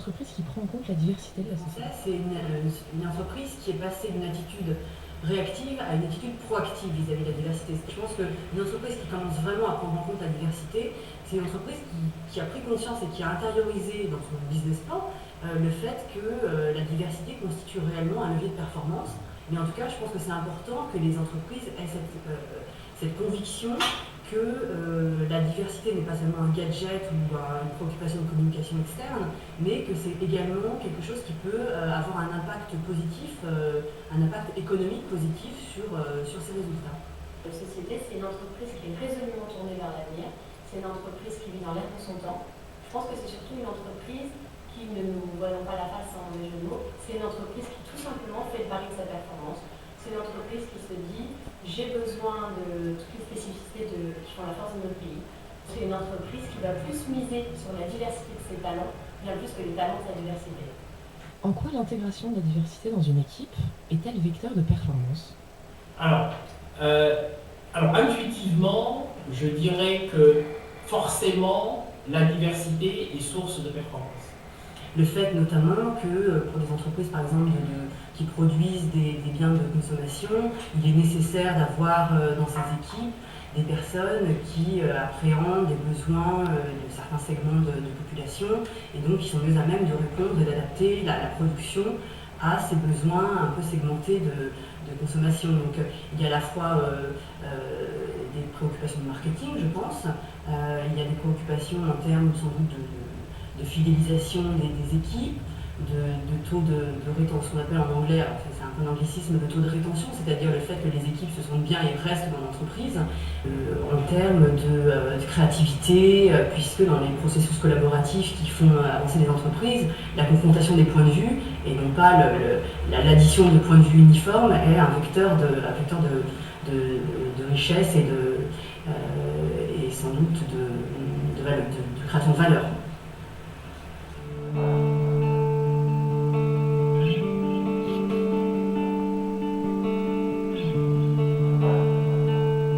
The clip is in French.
entreprise qui prend en compte la diversité de la société? C'est une entreprise qui est passée d'une attitude réactive à une attitude proactive vis-à-vis de la diversité. Je pense qu'une entreprise qui commence vraiment à prendre en compte la diversité, c'est une entreprise qui a pris conscience et qui a intériorisé dans son business plan le fait que la diversité constitue réellement un levier de performance. Mais en tout cas, je pense que c'est important que les entreprises aient cette conviction que la diversité n'est pas seulement un gadget ou une préoccupation de communication externe, mais que c'est également quelque chose qui peut avoir un impact positif, un impact économique positif sur ses résultats. La société, c'est une entreprise qui est résolument tournée vers l'avenir, c'est une entreprise qui vit dans l'air de son temps. Je pense que c'est surtout une entreprise qui, ne nous voyons pas la face en les jeux de mots, c'est une entreprise qui tout simplement fait le pari de sa performance. C'est une entreprise qui se dit j'ai besoin de toutes les spécificités qui font la force de notre pays. C'est une entreprise qui va plus miser sur la diversité de ses talents, bien plus que les talents de sa diversité. En quoi l'intégration de la diversité dans une équipe est-elle vecteur de performance? Alors, intuitivement, je dirais que forcément, la diversité est source de performance. Le fait notamment que pour des entreprises par exemple qui produisent des biens de consommation, il est nécessaire d'avoir dans ces équipes des personnes qui appréhendent les besoins de certains segments de population et donc qui sont mieux à même de répondre et d'adapter la production à ces besoins un peu segmentés de consommation. Donc il y a à la fois des préoccupations de marketing, je pense, il y a des préoccupations en termes sans doute de fidélisation des équipes, de taux de rétention, ce qu'on appelle en anglais, c'est un peu un anglicisme, de taux de rétention, c'est-à-dire le fait que les équipes se sentent bien et restent dans l'entreprise, en termes de créativité, puisque dans les processus collaboratifs qui font avancer les entreprises, la confrontation des points de vue, et non pas l'addition de points de vue uniformes, est un vecteur de richesse et sans doute de création de valeur.